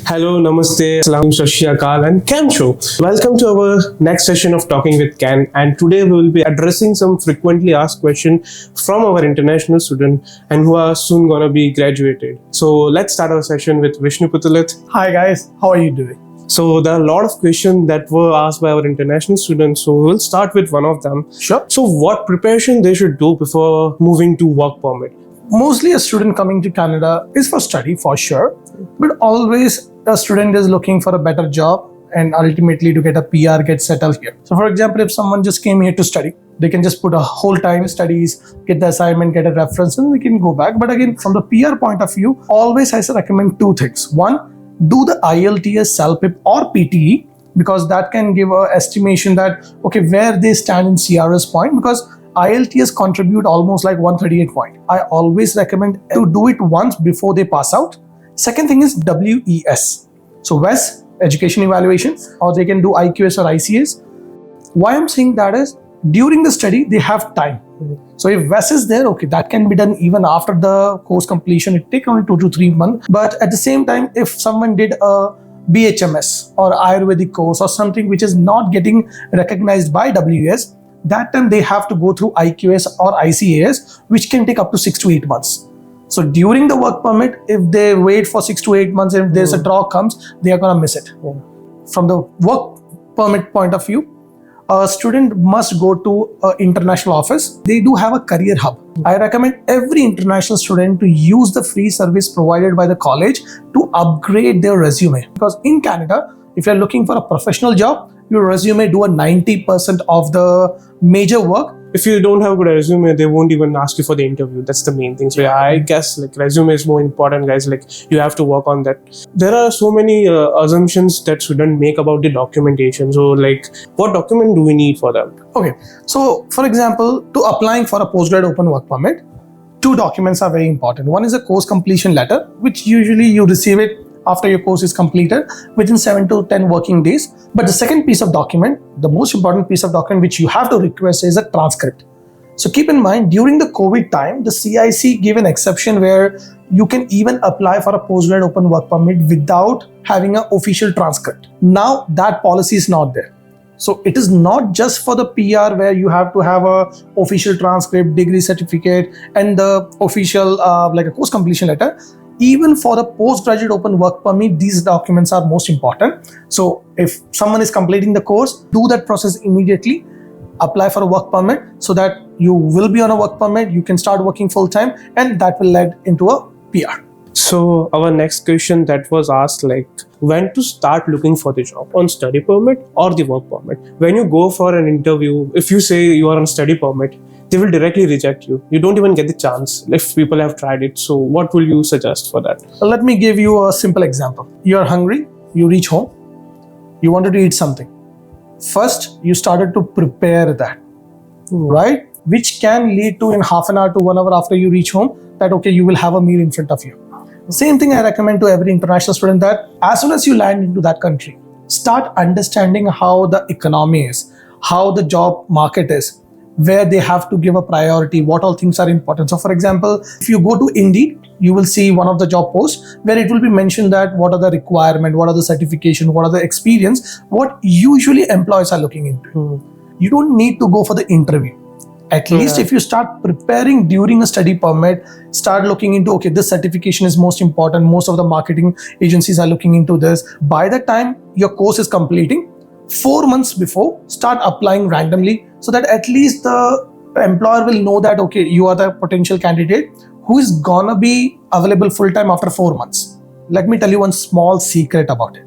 Hello, Namaste, Salam, Sashi Akal, and Ken Show. Welcome to our next session of Talking with Ken. And today we will be addressing some frequently asked questions from our international students and who are soon gonna be graduated. So let's start our session with Vishnu Putulit. Hi guys, how are you doing? So there are a lot of questions that were asked by our international students. So we'll start with one of them. Sure. So what preparation they should do before moving to work permit? Mostly a student coming to Canada is for study for sure, but always a student is looking for a better job and ultimately to get a PR, get settled here. So for example, if someone just came here to study, they can just put a whole time studies, get the assignment, get a reference, and they can go back. But again, from the PR point of view, always I recommend two things. One, do the IELTS, CELPIP or PTE, because that can give an estimation that, okay, where they stand in CRS point, because IELTS contribute almost like 138 point. I always recommend to do it once before they pass out. Second thing is WES. So WES, education evaluation, or they can do IQS or ICS. Why I'm saying that is, during the study, they have time. So if WES is there, okay, that can be done even after the course completion. It takes only 2 to 3 months. But at the same time, if someone did a BHMS or Ayurvedic course or something which is not getting recognized by WES, that time they have to go through IQS or ICAS, which can take up to 6 to 8 months. So during the work permit, if they wait for 6 to 8 months, if there's a draw comes, they are gonna miss it. From the work permit point of view, a student must go to an international office. They do have a career hub. I recommend every international student to use the free service provided by the college to upgrade their resume. Because in Canada, if you're looking for a professional job, your resume do a 90% of the major work. If you don't have a good resume, they won't even ask you for the interview. That's the main thing. So yeah, I guess like resume is more important, guys. Like you have to work on that. There are so many assumptions that students make about the documentation. So like, what document do we need for them? Okay, so for example, to applying for a postgrad open work permit, 2 documents are very important. One is a course completion letter, which usually you receive it after your course is completed within 7 to 10 working days. But the second piece of document, the most important piece of document which you have to request is a transcript. So keep in mind, during the COVID time, the CIC gave an exception where you can even apply for a postgrad open work permit without having an official transcript. Now that policy is not there. So it is not just for the PR where you have to have a official transcript, degree certificate, and the official like a course completion letter. Even for the postgraduate open work permit, these documents are most important. So if someone is completing the course, do that process immediately. Apply for a work permit so that you will be on a work permit, you can start working full time, and that will lead into a PR. So our next question that was asked, like when to start looking for the job, on study permit or the work permit? When you go for an interview, if you say you are on study permit, they will directly reject you. You don't even get the chance if people have tried it. So what will you suggest for that? Let me give you a simple example. You are hungry, you reach home, you wanted to eat something. First, you started to prepare that, right? Which can lead to in half an hour to 1 hour after you reach home that, okay, you will have a meal in front of you. Same thing I recommend to every international student, that as soon as you land into that country, start understanding how the economy is, how the job market is, where they have to give a priority, what all things are important. So for example, if you go to Indeed, you will see one of the job posts where it will be mentioned that what are the requirement, what are the certification, what are the experience, what usually employers are looking into. You don't need to go for the interview. At least if you start preparing during a study permit, start looking into, okay, this certification is most important. Most of the marketing agencies are looking into this. By the time your course is completing, 4 months before, start applying randomly so that at least the employer will know that, okay, you are the potential candidate who is gonna be available full time after 4 months. Let me tell you one small secret about it.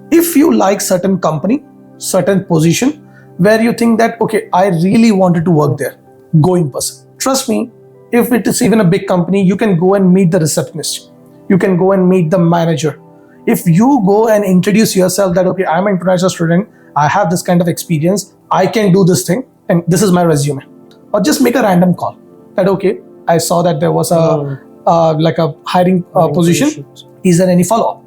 If you like certain company, certain position, where you think that, okay, I really wanted to work there, go in person. Trust me, if it is even a big company, you can go and meet the receptionist. You can go and meet the manager. If you go and introduce yourself that, okay, I'm an international student, I have this kind of experience, I can do this thing, and this is my resume. Or just make a random call that, okay, I saw that there was a like a hiring position. Is there any follow-up?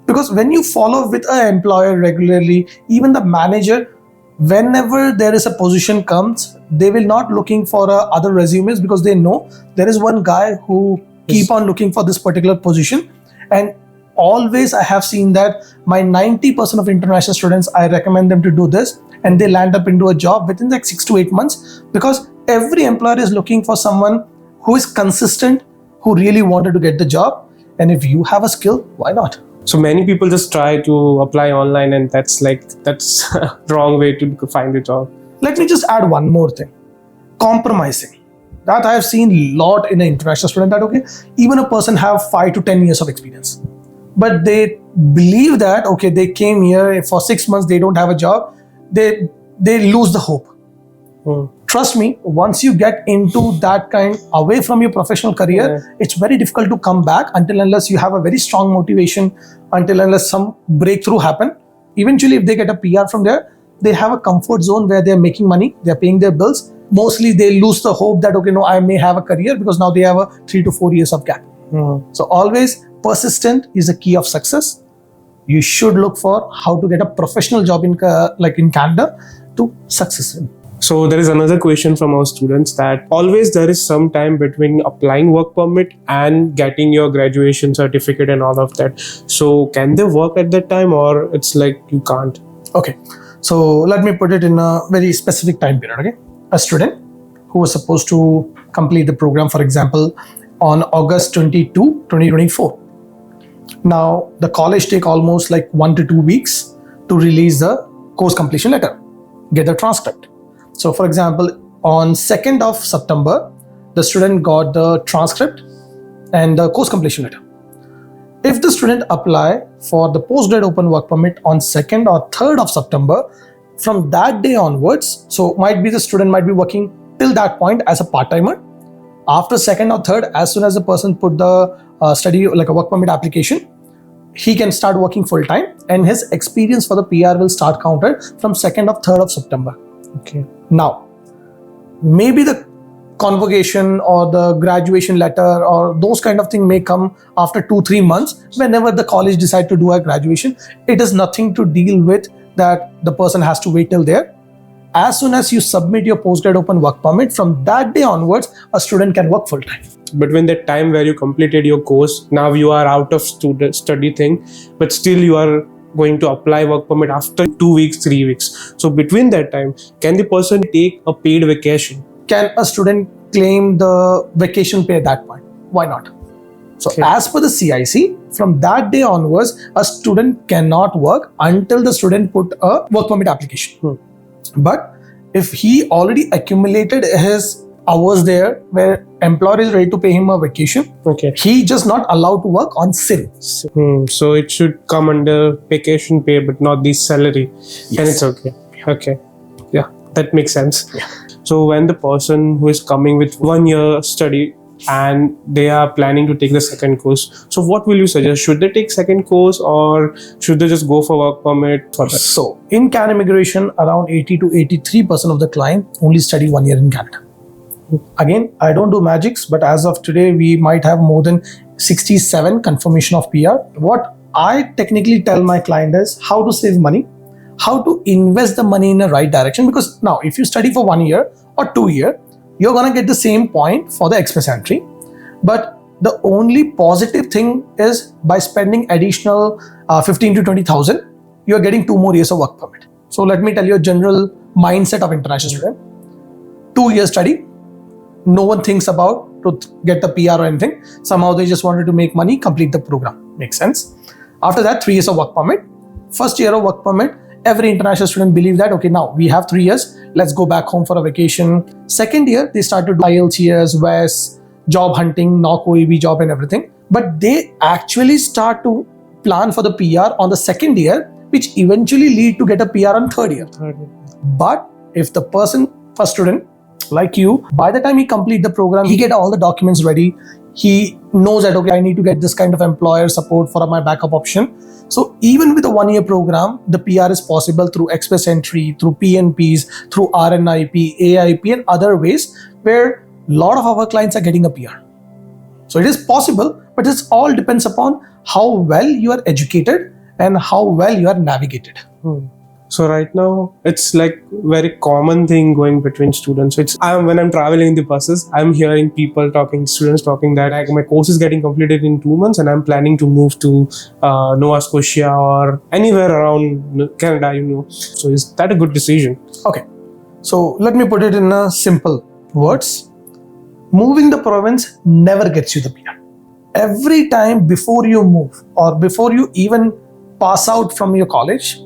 Because when you follow with an employer regularly, even the manager, whenever there is a position comes, they will not looking for other resumes, because they know there is one guy who keep on looking for this particular position, and always I have seen that my 90% of international students, I recommend them to do this, and they land up into a job within like 6 to 8 months, because every employer is looking for someone who is consistent, who really wanted to get the job. And if you have a skill, why not? So many people just try to apply online, and that's wrong way to find a job. Let me just add one more thing. Compromising. That I have seen a lot in an international student, that okay, even a person have 5 to 10 years of experience, but they believe that okay, they came here for 6 months, they don't have a job, they lose the hope. Trust me, once you get into that kind, away from your professional career, it's very difficult to come back until unless you have a very strong motivation, until unless some breakthrough happen. Eventually, if they get a PR from there, they have a comfort zone where they're making money, they're paying their bills. Mostly they lose the hope that okay, no, I may have a career, because now they have a 3 to 4 years of gap. So always persistent is the key of success. You should look for how to get a professional job in Canada to success in. So there is another question from our students, that always there is some time between applying work permit and getting your graduation certificate and all of that. So can they work at that time, or it's like you can't? Okay, so let me put it in a very specific time period. Okay, a student who was supposed to complete the program, for example, on August 22, 2024. Now the college take almost like 1 to 2 weeks to release the course completion letter, get the transcript. So for example, on 2nd of September, the student got the transcript and the course completion letter. If the student apply for the post-grad open work permit on 2nd or 3rd of September, from that day onwards, so might be the student might be working till that point as a part-timer. After 2nd or 3rd, as soon as the person put the study like a work permit application, he can start working full-time, and his experience for the PR will start counted from 2nd or 3rd of September. Okay. Now, maybe the convocation or the graduation letter or those kind of thing may come after 2-3 months, whenever the college decide to do a graduation. It is nothing to deal with that the person has to wait till there. As soon as you submit your postgrad open work permit, from that day onwards, a student can work full time. Between the time where you completed your course, now you are out of study thing, but still you are going to apply work permit after 2 weeks, 3 weeks. So between that time, can the person take a paid vacation? Can a student claim the vacation pay at that point? Why not? So as per the CIC, from that day onwards, a student cannot work until the student put a work permit application. But if he already accumulated his hours there where employer is ready to pay him a vacation, he just not allowed to work on SIN. So it should come under vacation pay, but not the salary. Yes. And it's okay. Okay. Yeah, that makes sense. Yeah. So when the person who is coming with 1 year study and they are planning to take the second course, so what will you suggest? Should they take second course, or should they just go for work permit for that? So in Canada immigration, around 80 to 83% of the client only study 1 year in Canada. Again, I don't do magics, but as of today, we might have more than 67 confirmation of PR. What I technically tell my client is how to save money, how to invest the money in the right direction. Because now, if you study for 1 year or 2 years, you're going to get the same point for the express entry. But the only positive thing is by spending additional 15 to 20,000, you're getting 2 more years of work permit. So let me tell you a general mindset of international student. 2 years study, no one thinks about to get the PR or anything. Somehow they just wanted to make money, complete the program. Makes sense. After that, 3 years of work permit. First year of work permit, every international student believe that, okay, now we have 3 years, let's go back home for a vacation. Second year, they start to do IELTS, WES, job hunting, no koi bhi job and everything. But they actually start to plan for the PR on the second year, which eventually lead to get a PR on third year. But if the person, first student, like you, by the time he complete the program, he get all the documents ready. He knows that, okay, I need to get this kind of employer support for my backup option. So even with a 1 year program, the PR is possible through express entry, through PNPs, through RNIP, AIP and other ways where a lot of our clients are getting a PR. So it is possible, but it all depends upon how well you are educated and how well you are navigated. So right now it's like very common thing going between students. When I'm traveling in the buses, I'm hearing students talking that like my course is getting completed in 2 months and I'm planning to move to Nova Scotia or anywhere around Canada, So is that a good decision? Okay, so let me put it in a simple words. Moving the province never gets you the PR. Every time before you move or before you even pass out from your college,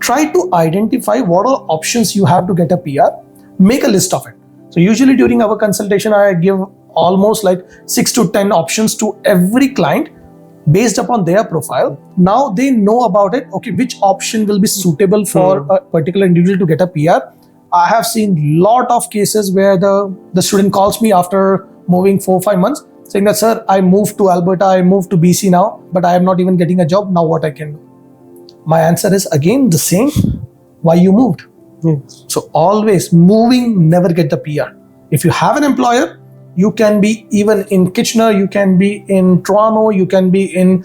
try to identify what are options you have to get a PR. Make a list of it. So usually during our consultation, I give almost like 6 to 10 options to every client based upon their profile. Now they know about it. Okay, which option will be suitable for a particular individual to get a PR. I have seen lot of cases where the student calls me after moving 4-5 months saying that, sir, I moved to Alberta, I moved to BC now, but I am not even getting a job. Now what I can do? My answer is again the same. Why you moved? So always moving, never get the PR. If you have an employer, you can be even in Kitchener, you can be in Toronto, you can be in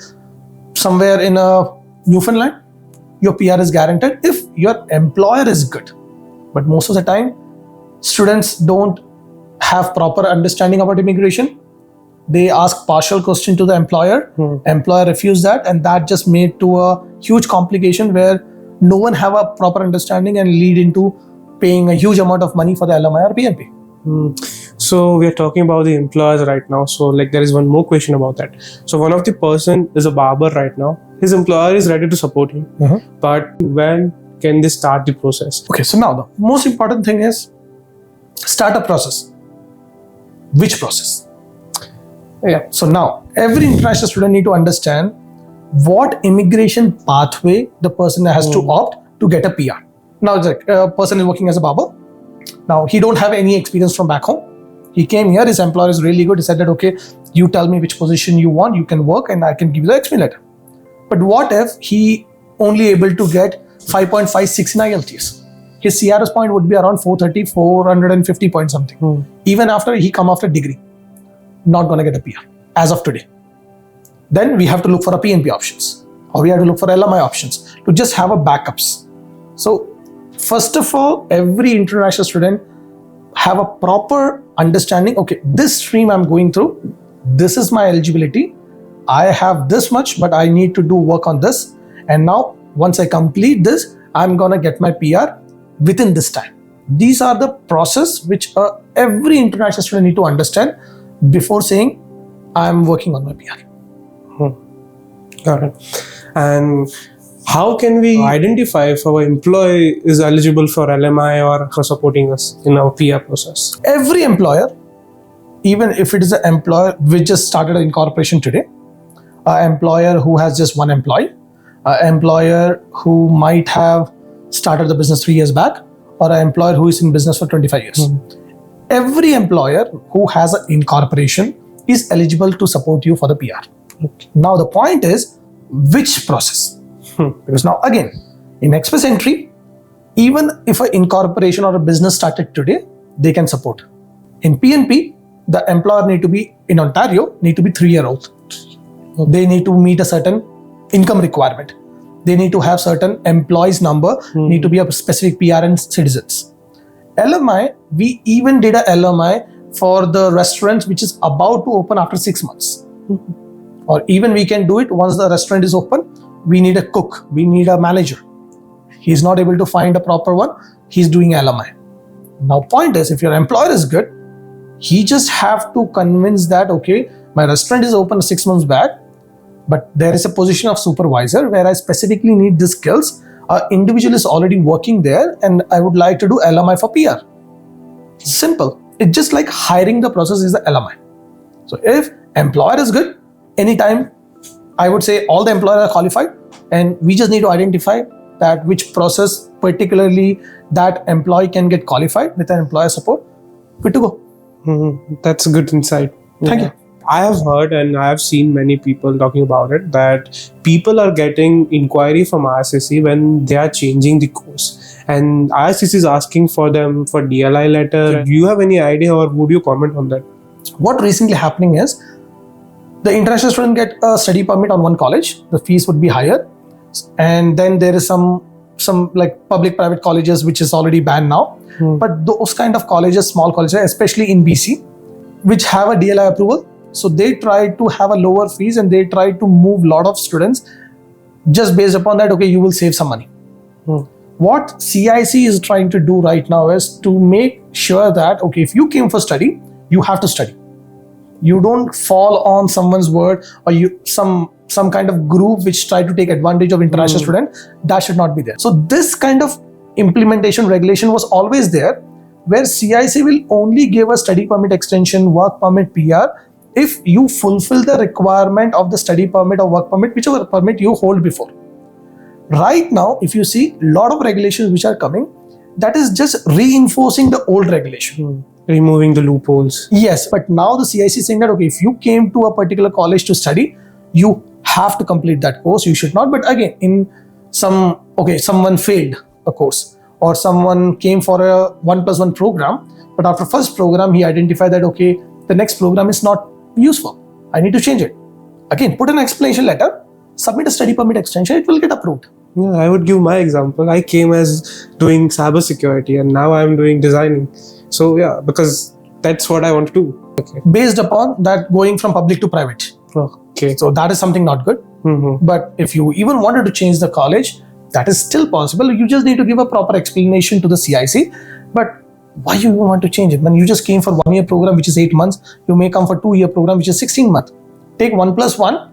somewhere in Newfoundland. Your PR is guaranteed if your employer is good. But most of the time, students don't have proper understanding about immigration. They ask partial question to the employer. Employer refused that, and that just made to a huge complication where no one have a proper understanding and lead into paying a huge amount of money for the LMI or PNP. So we are talking about the employers right now. So like there is one more question about that. So one of the person is a barber right now. His employer is ready to support him. But when can they start the process? Okay, so now the most important thing is start a process. Which process? Yeah. So now every international student need to understand what immigration pathway the person has to opt to get a PR. Now it's like a person is working as a barber. Now he don't have any experience from back home. He came here, his employer is really good. He said that, okay, you tell me which position you want, you can work and I can give you the XP letter. But what if he only able to get 5.56 in IELTS? His CRS point would be around 430, 450 point something. Even after he come after degree. Not going to get a PR as of today. Then we have to look for a PNP options or we have to look for LMI options to just have a backups. So first of all, every international student have a proper understanding. Okay, this stream I'm going through, this is my eligibility. I have this much, but I need to do work on this. And now once I complete this, I'm going to get my PR within this time. These are the process which every international student need to understand before saying I'm working on my PR. Got it. And how can we identify if our employee is eligible for LMI or for supporting us in our PR process? Every employer, even if it is an employer which just started an incorporation today, an employer who has just one employee, an employer who might have started the business 3 years back, or an employer who is in business for 25 years. Every employer who has an incorporation is eligible to support you for the PR. Now the point is, which process? Because now again, in Express Entry, even if an incorporation or a business started today, they can support. In PNP, the employer need to be in Ontario, need to be 3-year-old. They need to meet a certain income requirement. They need to have certain employees number, need to be a specific PRN citizens. LMI, we even did a LMI for the restaurants which is about to open after 6 months. Or even we can do it once the restaurant is open. We need a cook, we need a manager. He's not able to find a proper one, he's doing LMI. Now point is, if your employer is good, he just have to convince that, okay, my restaurant is open 6 months back, but there is a position of supervisor where I specifically need these skills. An individual is already working there and I would like to do LMI for PR. Simple. It's just like hiring the process is the LMI. So if employer is good, anytime I would say all the employers are qualified and we just need to identify that which process particularly that employee can get qualified with an employer support. Good to go. That's a good insight. Thank you. I have heard and I have seen many people talking about it that people are getting inquiry from IRCC when they are changing the course and IRCC is asking for them for DLI letter. Do you have any idea or would you comment on that? What recently happening is the international student get a study permit on one college, the fees would be higher, and then there is some some like public-private colleges, which is already banned now. But those kind of colleges, small colleges, especially in BC, which have a DLI approval, so they try to have a lower fees and they try to move a lot of students just based upon that, okay, you will save some money. What CIC is trying to do right now is to make sure that, okay, if you came for study, you have to study. You don't fall on someone's word or some kind of group which try to take advantage of international student. That should not be there. So this kind of implementation regulation was always there, where CIC will only give a study permit extension, work permit, PR, if you fulfill the requirement of the study permit or work permit, whichever permit you hold before. Right now, if you see a lot of regulations which are coming, that is just reinforcing the old regulation. Removing the loopholes. Yes, but now the CIC is saying that, okay, if you came to a particular college to study, you have to complete that course. You should not. But again, in someone failed a course or someone came for a 1+1 program, but after first program, he identified that, okay, the next program is not useful. I need to change it. Again, put an explanation letter, submit a study permit extension, it will get approved. Yeah, I would give my example. I came as doing cybersecurity and now I'm doing designing. So yeah, because that's what I want to do. Okay. Based upon that, going from public to private. Okay. So that is something not good. But if you even wanted to change the college, that is still possible. You just need to give a proper explanation to the CIC. But why you want to change it? When you just came for 1 year program, which is 8 months, you may come for 2 year program, which is 16 months. Take 1+1,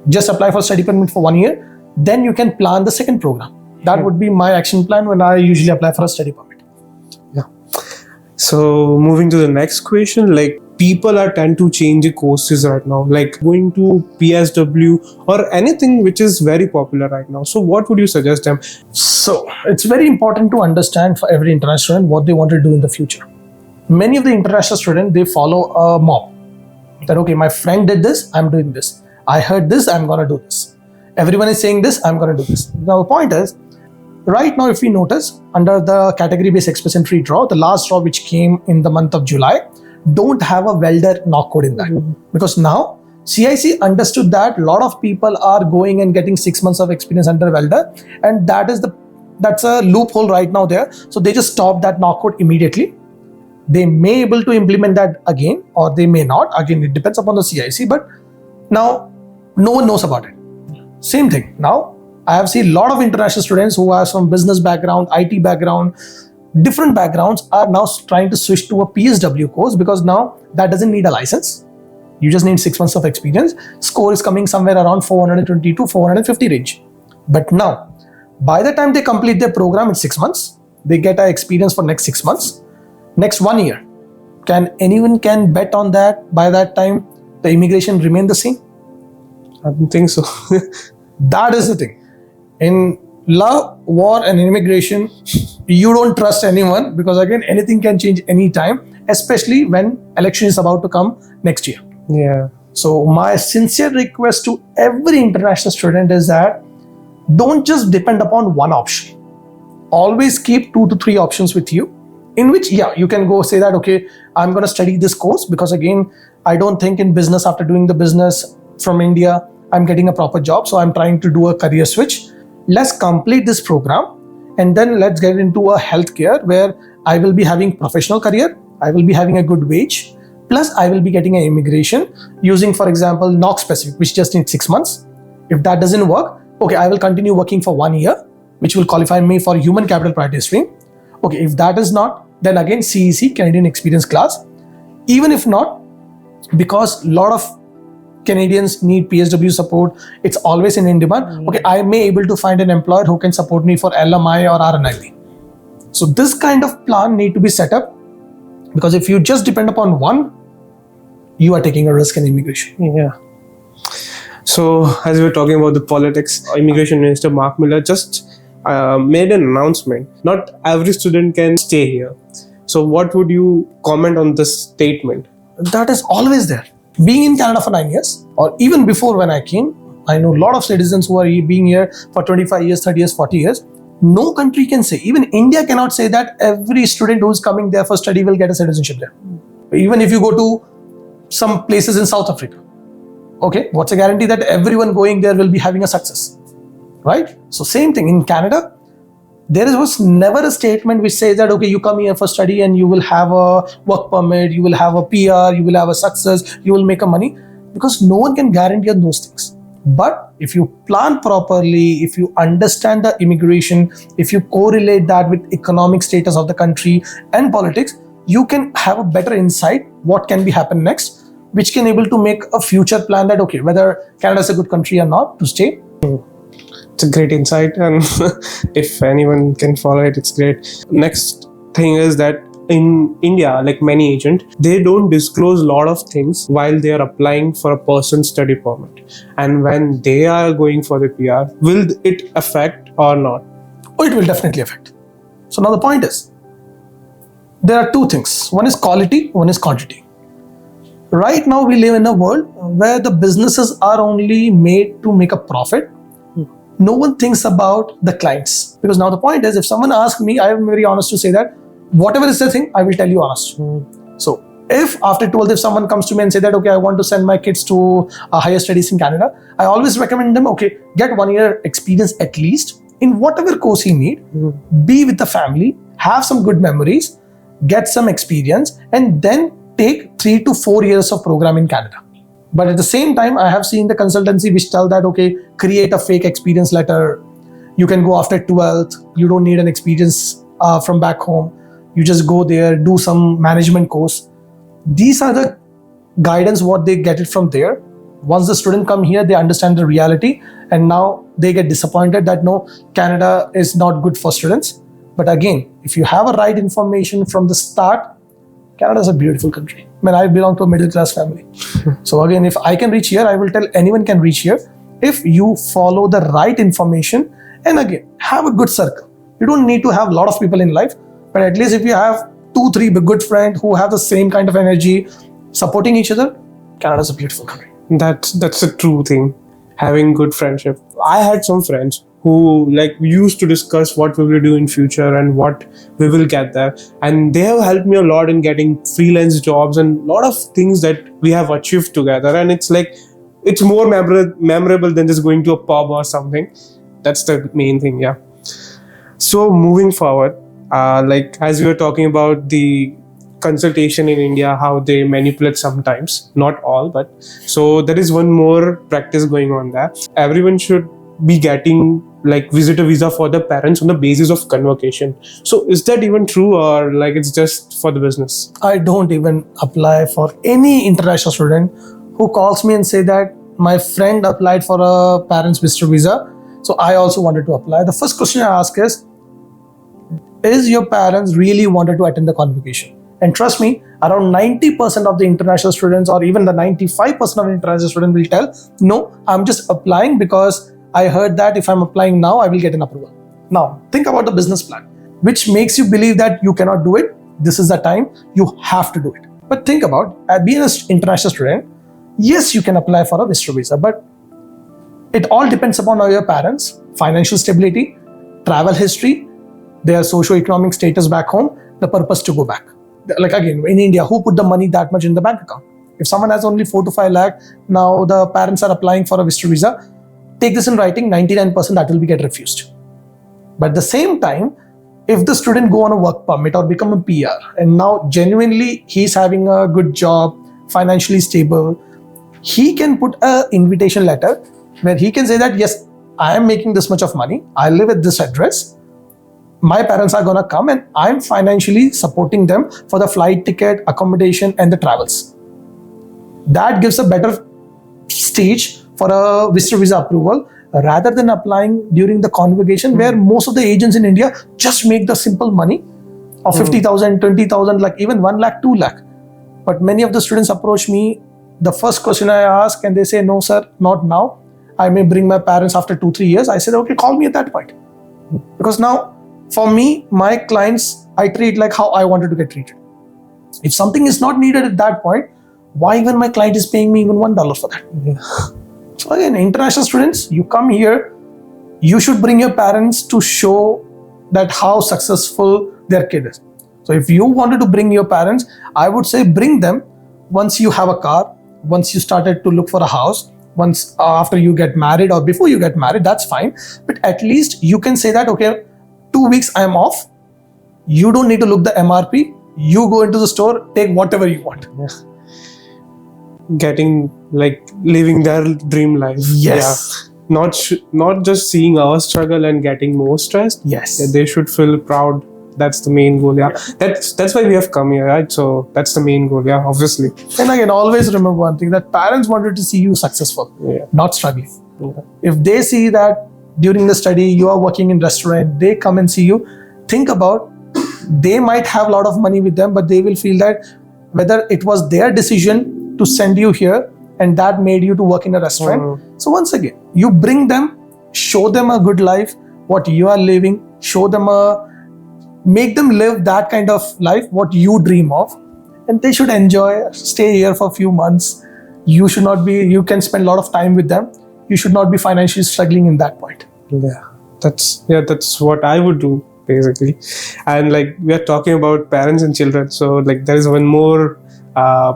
just apply for study permit for 1 year, then you can plan the second program. That would be my action plan when I usually apply for a study permit. Yeah. So moving to the next question, like people are tend to change the courses right now, like going to PSW or anything which is very popular right now. So what would you suggest them? So it's very important to understand for every international student what they want to do in the future. Many of the international students, they follow a mob. That, okay, my friend did this, I'm doing this. I heard this, I'm going to do this. Everyone is saying this, I'm going to do this. Now the point is, right now if we notice, under the category-based express entry draw, the last draw which came in the month of July, don't have a welder knock code in that. Because now CIC understood that a lot of people are going and getting 6 months of experience under welder, and that's a loophole right now there. So they just stopped that knock code immediately. They may able to implement that again, or they may not. Again, it depends upon the CIC, but now no one knows about it. Same thing. Now I have seen a lot of international students who are from business background, IT background, different backgrounds are now trying to switch to a PSW course, because now that doesn't need a license. You just need 6 months of experience. Score is coming somewhere around 420 to 450 range. But now, by the time they complete their program in 6 months, they get an experience for next 6 months, next 1 year. Can anyone bet on that by that time the immigration remain the same? I don't think so. That is the thing. In love, war and immigration, you don't trust anyone, because again, anything can change anytime, especially when election is about to come next year. Yeah. So my sincere request to every international student is that don't just depend upon one option. Always keep 2 to 3 options with you, in which, yeah, you can go say that, okay, I'm going to study this course, because again, I don't think in business, after doing the business from India, I'm getting a proper job. So I'm trying to do a career switch. Let's complete this program and then let's get into a healthcare where I will be having professional career. I will be having a good wage. Plus I will be getting an immigration using, for example, NOC specific, which just needs 6 months. If that doesn't work, okay, I will continue working for 1 year, which will qualify me for human capital priority stream. Okay, if that is not, then again, CEC, Canadian Experience Class. Even if not, because a lot of Canadians need PSW support, it's always in demand. Okay, I may able to find an employer who can support me for LMI or RNIP. So this kind of plan need to be set up, because if you just depend upon one, you are taking a risk in immigration. Yeah. So as we were talking about the politics, Immigration Minister Mark Miller just made an announcement. Not every student can stay here. So what would you comment on this statement? That is always there. Being in Canada for 9 years, or even before when I came, I know a lot of citizens who are being here for 25 years, 30 years, 40 years. No country can say, even India cannot say that every student who is coming there for study will get a citizenship there. Even if you go to some places in South Africa, okay, what's a guarantee that everyone going there will be having a success, right? So same thing in Canada, There was never a statement which says that, okay, you come here for study and you will have a work permit, you will have a PR, you will have a success, you will make a money, because no one can guarantee on those things. But if you plan properly, if you understand the immigration, if you correlate that with economic status of the country and politics, you can have a better insight what can be happen next, which can able to make a future plan that, okay, whether Canada is a good country or not to stay. It's a great insight, and if anyone can follow it, it's great. Next thing is that in India, like many agents, they don't disclose a lot of things while they are applying for a person's study permit. And when they are going for the PR, will it affect or not? Oh, it will definitely affect. So now the point is, there are two things. One is quality, one is quantity. Right now we live in a world where the businesses are only made to make a profit. No one thinks about the clients. Because now the point is, if someone asks me, I am very honest to say that whatever is the thing, I will tell you honest. So if after 12, if someone comes to me and say that, okay, I want to send my kids to higher studies in Canada, I always recommend them, okay, get 1 year experience at least in whatever course you need, be with the family, have some good memories, get some experience, and then take 3 to 4 years of program in Canada. But at the same time, I have seen the consultancy which tell that, okay, create a fake experience letter. You can go after 12th. You don't need an experience from back home. You just go there, do some management course. These are the guidance what they get it from there. Once the student come here, they understand the reality, and now they get disappointed that no, Canada is not good for students. But again, if you have a right information from the start, Canada is a beautiful country. I mean, I belong to a middle class family. So again, if I can reach here, I will tell anyone can reach here if you follow the right information, and again, have a good circle. You don't need to have a lot of people in life, but at least if you have 2-3 good friends who have the same kind of energy, supporting each other, Canada is a beautiful country. That's a true thing. Having good friendship. I had some friends who we used to discuss what we will do in future and what we will get there, and they have helped me a lot in getting freelance jobs and a lot of things that we have achieved together. And it's more memorable than just going to a pub or something. That's the main thing. Yeah. So moving forward, as we were talking about the consultation in India, how they manipulate sometimes, not all, but so there is one more practice going on there. Everyone should be getting visitor visa for the parents on the basis of convocation. So is that even true, or it's just for the business? I don't even apply for any international student who calls me and say that my friend applied for a parents visitor visa, so I also wanted to apply. The first question I ask is your parents really wanted to attend the convocation? And trust me, around 90% of the international students, or even the 95% of international students will tell, no, I'm just applying because I heard that if I'm applying now, I will get an approval. Now, think about the business plan, which makes you believe that you cannot do it. This is the time you have to do it. But think about, being an international student, yes, you can apply for a visitor visa, but it all depends upon your parents, financial stability, travel history, their socio-economic status back home, the purpose to go back. Again, in India, who put the money that much in the bank account? If someone has only 4 to 5 lakh, now the parents are applying for a visitor visa, take this in writing, 99% that will be get refused. But at the same time, if the student go on a work permit or become a PR, and now genuinely he's having a good job, financially stable, he can put an invitation letter where he can say that, yes, I am making this much of money, I live at this address, my parents are gonna come and I'm financially supporting them for the flight ticket, accommodation, and the travels. That gives a better stage for a visitor visa approval rather than applying during the convocation, where most of the agents in India just make the simple money of 50,000, 20,000, even 1 lakh, 2 lakh. But many of the students approach me, the first question I ask, and they say, no, sir, not now. I may bring my parents after 2-3 years. I said, okay, call me at that point. Because now, for me, my clients, I treat like how I wanted to get treated. If something is not needed at that point, why even my client is paying me even $1 for that? Yeah. So again, international students, you come here, you should bring your parents to show that how successful their kid is. So if you wanted to bring your parents, I would say bring them once you have a car, once you started to look for a house, once after you get married or before you get married, that's fine. But at least you can say that, okay, 2 weeks I am off. You don't need to look the MRP. You go into the store, take whatever you want. Getting like living their dream life. Yes. Yeah. Not just seeing our struggle and getting more stressed. Yes. They should feel proud. That's the main goal. Yeah. That's why we have come here, right? So that's the main goal. Yeah, obviously. And again, always remember one thing, that parents wanted to see you successful, not struggling. Yeah. If they see that during the study you are working in restaurant, they come and see you, think about, they might have a lot of money with them, but they will feel that whether it was their decision to send you here and that made you to work in a restaurant. So once again, you bring them, show them a good life, what you are living, show them make them live that kind of life, what you dream of, and they should enjoy, stay here for a few months. You can spend a lot of time with them. You should not be financially struggling in that point. That's what I would do basically. And like we are talking about parents and children, so like there is one more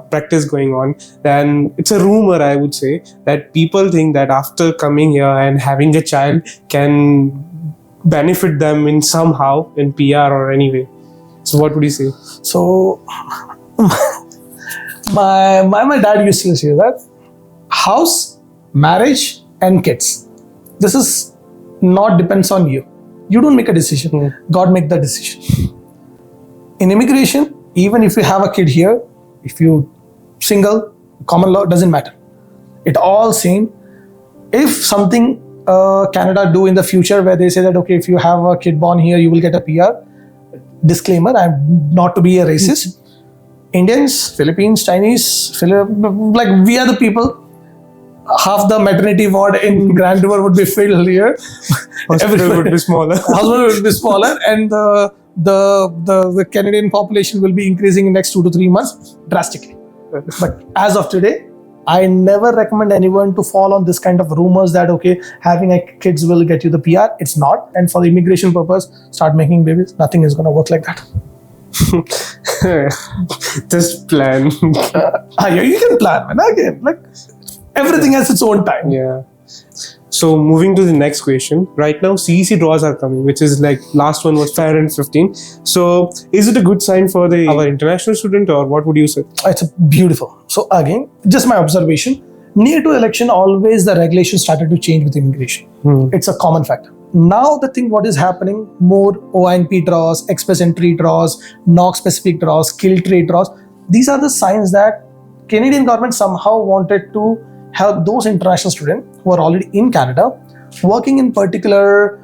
practice going on. Then it's a rumor, I would say, that people think that after coming here and having a child can benefit them in somehow in PR or any way. So what would you say? So my dad used to say that house, marriage and kids, this is not depends on you. You don't make a decision. God make the decision. In immigration, even if you have a kid here, if you single, common law, doesn't matter. It all same. If something Canada do in the future where they say that, okay, if you have a kid born here, you will get a PR. Disclaimer, I'm not to be a racist. Indians, Philippines, Chinese, like we are the people. Half the maternity ward in Grand River would be filled here. Hospital would be smaller. Hospital would be smaller, and the Canadian population will be increasing in next 2 to 3 months drastically. But as of today, I never recommend anyone to fall on this kind of rumors that, okay, having a kids will get you the PR. It's not. And for the immigration purpose, start making babies. Nothing is going to work like that. Just plan. You can plan, man. Again, like everything has its own time. Yeah. So moving to the next question. Right now, CEC draws are coming, which is like last one was 515. So is it a good sign for our international student, or what would you say? It's beautiful. So again, just my observation. Near to election, always the regulations started to change with immigration. It's a common factor. Now the thing what is happening, more OINP draws, express entry draws, NOC specific draws, skill trade draws. These are the signs that Canadian government somehow wanted to help those international students who are already in Canada, working in particular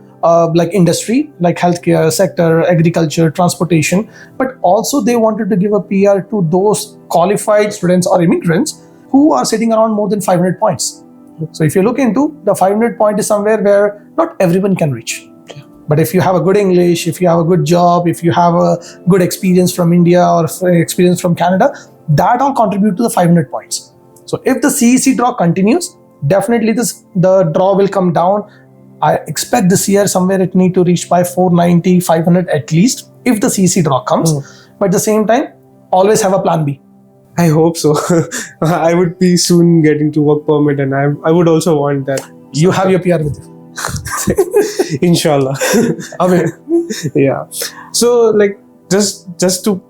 like industry, like healthcare sector, agriculture, transportation, but also they wanted to give a PR to those qualified students or immigrants who are sitting around more than 500 points. So if you look into the 500 point is somewhere where not everyone can reach. But if you have a good English, if you have a good job, if you have a good experience from India or experience from Canada, that all contribute to the 500 points. So if the CEC draw continues, definitely the draw will come down. I expect this year somewhere it need to reach by 490, 500 at least if the CEC draw comes. But at the same time, always have a plan B. I hope so. I would be soon getting to work permit, and I would also want that. You have your PR with you. Inshallah. Yeah. So like just to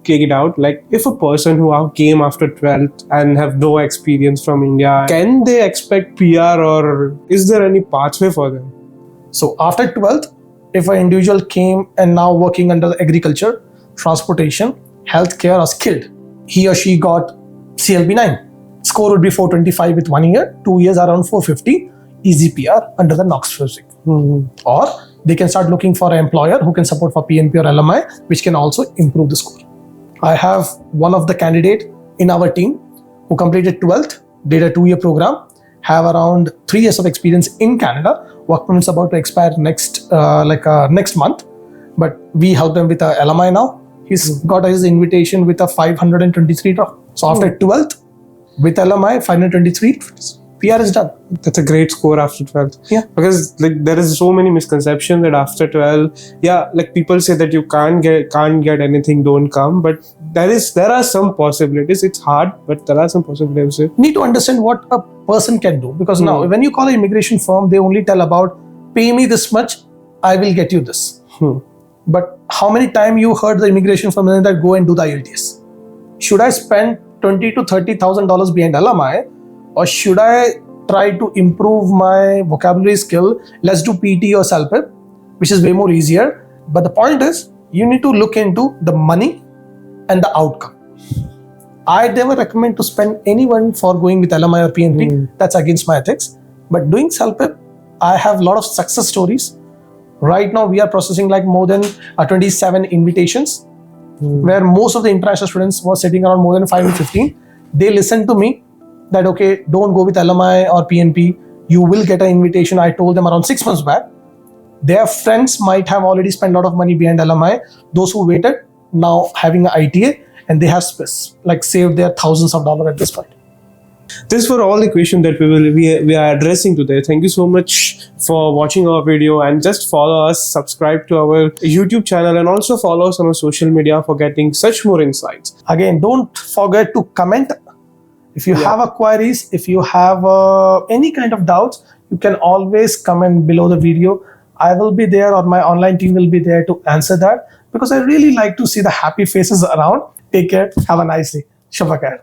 take it out, like if a person who came after 12th and have no experience from India, can they expect PR, or is there any pathway for them? So after 12th, if an individual came and now working under agriculture, transportation, healthcare or skilled, he or she got CLB 9. Score would be 425 with 1 year, 2 years around 450, easy PR under the NOC physics. Or they can start looking for an employer who can support for PNP or LMI, which can also improve the score. I have one of the candidate in our team who completed 12th, did a 2-year program, have around 3 years of experience in Canada. Work permit is about to expire next month, but we help them with a LMI now. He's got his invitation with a 523 draw. So after 12th, with LMI 523, PR is done. That's a great score after 12th. Yeah. Because like there is so many misconceptions that after 12, like people say that you can't get anything, don't come. But there are some possibilities. It's hard, but there are some possibilities. Need to understand what a person can do, because now when you call an immigration firm, they only tell about pay me this much, I will get you this. But how many times you heard the immigration from that go and do the IELTS? Should I spend $20,000 to $30,000 behind LMI, or should I try to improve my vocabulary skill? Let's do PT or CELPIP, which is way more easier. But the point is, you need to look into the money and the outcome. I never recommend to spend anyone for going with LMI or PNP. That's against my ethics. But doing CELPIP, I have a lot of success stories. Right now, we are processing like more than 27 invitations, where most of the international students were sitting around more than 5 and 15. They listened to me that, okay, don't go with LMI or PNP. You will get an invitation. I told them around 6 months back. Their friends might have already spent a lot of money behind LMI. Those who waited, now having an ITA, and they have saved their thousands of dollars at this point. These were all the questions that we are addressing today. Thank you so much for watching our video, and just follow us, subscribe to our YouTube channel, and also follow us on our social media for getting such more insights. Again, don't forget to comment. If you have a queries, if you have any kind of doubts, you can always comment below the video. I will be there, or my online team will be there to answer that, because I really like to see the happy faces around. Take care. Have a nice day. Shubha Khair.